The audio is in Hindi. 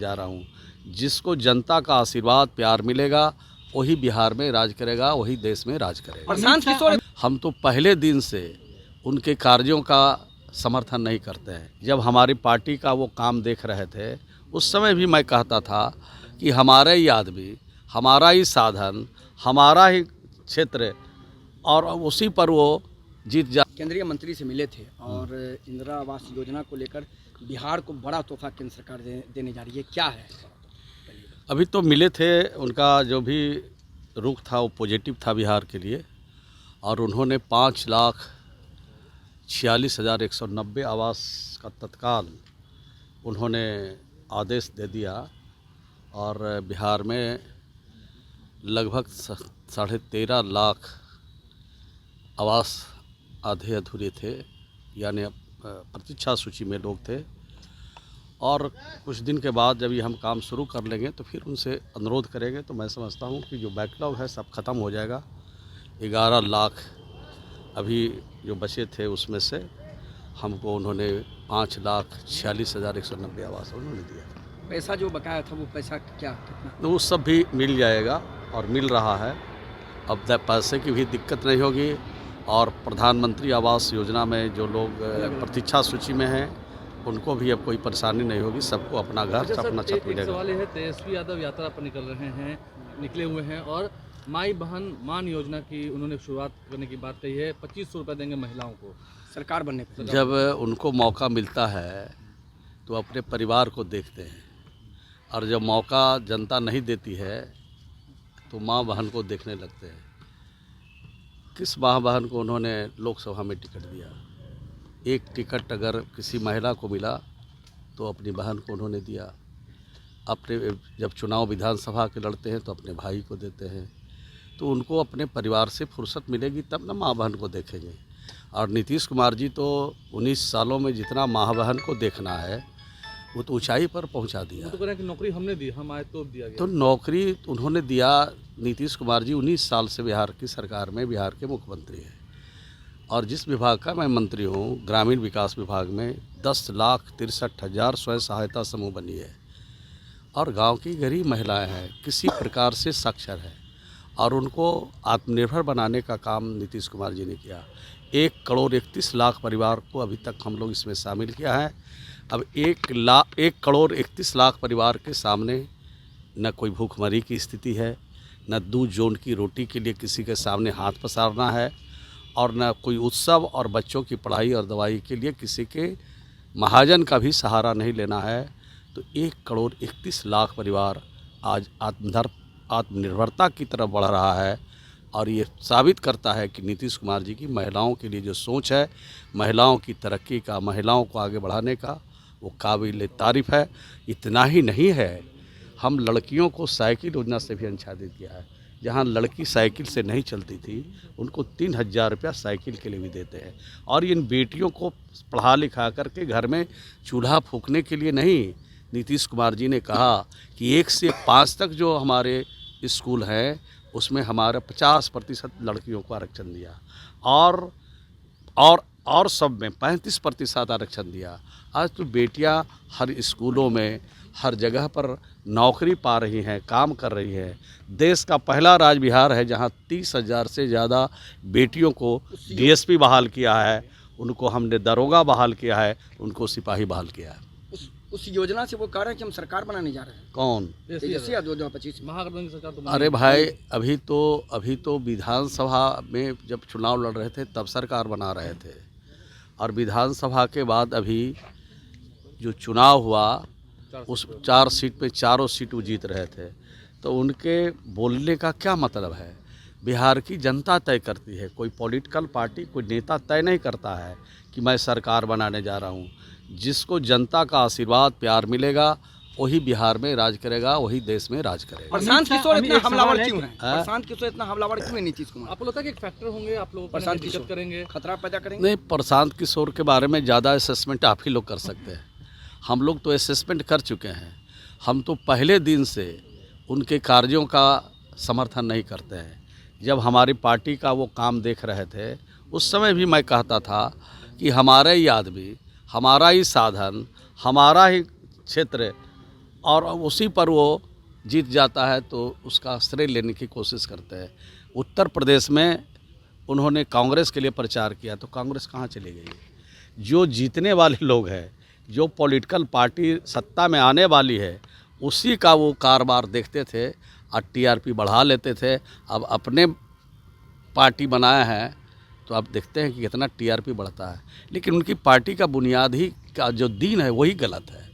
जा रहा हूँ। जिसको जनता का आशीर्वाद प्यार मिलेगा वही बिहार में राज करेगा, वही देश में राज करेगा। हम तो पहले दिन से उनके कार्यों का समर्थन नहीं करते हैं। जब हमारी पार्टी का वो काम देख रहे थे उस समय भी मैं कहता था कि हमारा ही आदमी, हमारा ही साधन, हमारा ही क्षेत्र, और उसी पर वो जीत जा। केंद्रीय मंत्री से मिले थे और इंदिरा आवास योजना को लेकर बिहार को बड़ा तोहफा केंद्र सरकार देने जा रही है, क्या है? अभी तो मिले थे, उनका जो भी रुख था वो पॉजिटिव था बिहार के लिए, और उन्होंने 5,46,190 आवास का तत्काल उन्होंने आदेश दे दिया, और बिहार में लगभग 13.5 लाख आवास आधे अधूरे थे, यानी प्रतीक्षा सूची में लोग थे। और कुछ दिन के बाद जब ये हम काम शुरू कर लेंगे तो फिर उनसे अनुरोध करेंगे, तो मैं समझता हूँ कि जो बैकलॉग है सब ख़त्म हो जाएगा। 11 लाख अभी जो बचे थे उसमें से हमको उन्होंने 5,46,190 आवास उन्होंने दिया। पैसा जो बकाया था वो पैसा क्या कितना? तो वो सब भी मिल जाएगा और मिल रहा है। अब पैसे की भी दिक्कत नहीं होगी, और प्रधानमंत्री आवास योजना में जो लोग प्रतीक्षा सूची में हैं उनको भी अब कोई परेशानी नहीं होगी, सबको अपना घर अपना छत मिलेगा। सवाल है, तेजस्वी यादव यात्रा पर निकले हुए हैं और माई बहन मान योजना की उन्होंने शुरुआत करने की बात कही है। 2500 रुपये देंगे महिलाओं को सरकार बनने पर। जब उनको मौका मिलता है तो अपने परिवार को देखते हैं, और जब मौका जनता नहीं देती है तो माँ बहन को देखने लगते हैं। किस माँ बहन को उन्होंने लोकसभा में टिकट दिया? एक टिकट अगर किसी महिला को मिला तो अपनी बहन को उन्होंने दिया। अपने जब चुनाव विधानसभा के लड़ते हैं तो अपने भाई को देते हैं। तो उनको अपने परिवार से फुर्सत मिलेगी तब ना माँ बहन को देखेंगे। और नीतीश कुमार जी तो 19 सालों में जितना माँ बहन को देखना है वो तो ऊंचाई पर पहुंचा दिया। तो कह रहे हैं कि नौकरी हमने दी, हम आए तो दिया गया। तो नौकरी उन्होंने दिया। नीतीश कुमार जी 19 साल से बिहार की सरकार में बिहार के मुख्यमंत्री हैं, और जिस विभाग का मैं मंत्री हूँ, ग्रामीण विकास विभाग में 10,63,000 स्वयं सहायता समूह बनी है, और गांव की गरीब महिलाएं हैं, किसी प्रकार से साक्षर है, और उनको आत्मनिर्भर बनाने का काम नीतीश कुमार जी ने किया। 1,31,00,000 परिवार को अभी तक हम लोग इसमें शामिल किया है। अब 1,31,00,000 परिवार के सामने न कोई भूखमरी की स्थिति है, न 2 जोन की रोटी के लिए किसी के सामने हाथ पसारना है, और न कोई उत्सव और बच्चों की पढ़ाई और दवाई के लिए किसी के महाजन का भी सहारा नहीं लेना है। तो 1,31,00,000 परिवार आज आत्मनिर्भरता की तरफ बढ़ रहा है, और ये साबित करता है कि नीतीश कुमार जी की महिलाओं के लिए जो सोच है, महिलाओं की तरक्की का, महिलाओं को आगे बढ़ाने का, वो काबिल तारीफ़ है। इतना ही नहीं है, हम लड़कियों को साइकिल योजना से भी आच्छादित किया है। जहाँ लड़की साइकिल से नहीं चलती थी उनको 3,000 रुपया साइकिल के लिए भी देते हैं। और इन बेटियों को पढ़ा लिखा करके घर में चूल्हा फूंकने के लिए नहीं, नीतीश कुमार जी ने कहा कि 1 से 5 तक जो हमारे स्कूल हैं उसमें हमारे 50% लड़कियों को आरक्षण दिया, और सब में 35% आरक्षण दिया। आज तो बेटियां हर स्कूलों में, हर जगह पर नौकरी पा रही हैं, काम कर रही हैं। देश का पहला राज्य बिहार है जहां 30,000 से ज़्यादा बेटियों को डीएसपी बहाल किया है, उनको हमने दरोगा बहाल किया है, उनको सिपाही बहाल किया है। उस योजना से वो कह रहे हैं कि हम सरकार बनाने जा रहे हैं। कौन? तेजस्वी यादव 2025 महागठबंधन की सरकार तो अरे भाई, अभी तो विधानसभा में जब चुनाव लड़ रहे थे तब सरकार बना रहे थे, और विधानसभा के बाद अभी जो चुनाव हुआ उस 4 सीट पे 4 सीट वो जीत रहे थे। तो उनके बोलने का क्या मतलब है? बिहार की जनता तय करती है, कोई पॉलिटिकल पार्टी, कोई नेता तय नहीं करता है कि मैं सरकार बनाने जा रहा हूँ। जिसको जनता का आशीर्वाद प्यार मिलेगा वही बिहार में राज करेगा, वही देश में राज करेगा। प्रशांत किशोर इतना हमलावर क्यों है? प्रशांत किशोर इतना हमलावर क्यों है नीतीश कुमार? आपको लगता है कि एक फैक्टर होंगे, आप लोग प्रशांत दिक्कत करेंगे, खतरा पैदा करेंगे? नहीं, प्रशांत किशोर के बारे में ज़्यादा असेसमेंट आप ही लोग कर सकते हैं। हम लोग तो असेसमेंट कर चुके हैं। हम तो पहले दिन से उनके कार्यों का समर्थन नहीं करते हैं। जब हमारी पार्टी का वो काम देख रहे थे उस समय भी मैं कहता था कि हमारा ही आदमी, हमारा ही साधन, हमारा ही क्षेत्र, और उसी पर वो जीत जाता है तो उसका श्रेय लेने की कोशिश करते हैं। उत्तर प्रदेश में उन्होंने कांग्रेस के लिए प्रचार किया तो कांग्रेस कहाँ चली गई? जो जीतने वाले लोग हैं, जो पॉलिटिकल पार्टी सत्ता में आने वाली है, उसी का वो कारोबार देखते थे और टीआरपी बढ़ा लेते थे। अब अपने पार्टी बनाया है तो आप देखते हैं कि कितना टीआरपी बढ़ता है, लेकिन उनकी पार्टी का बुनियादी का जो दीन है वही गलत है।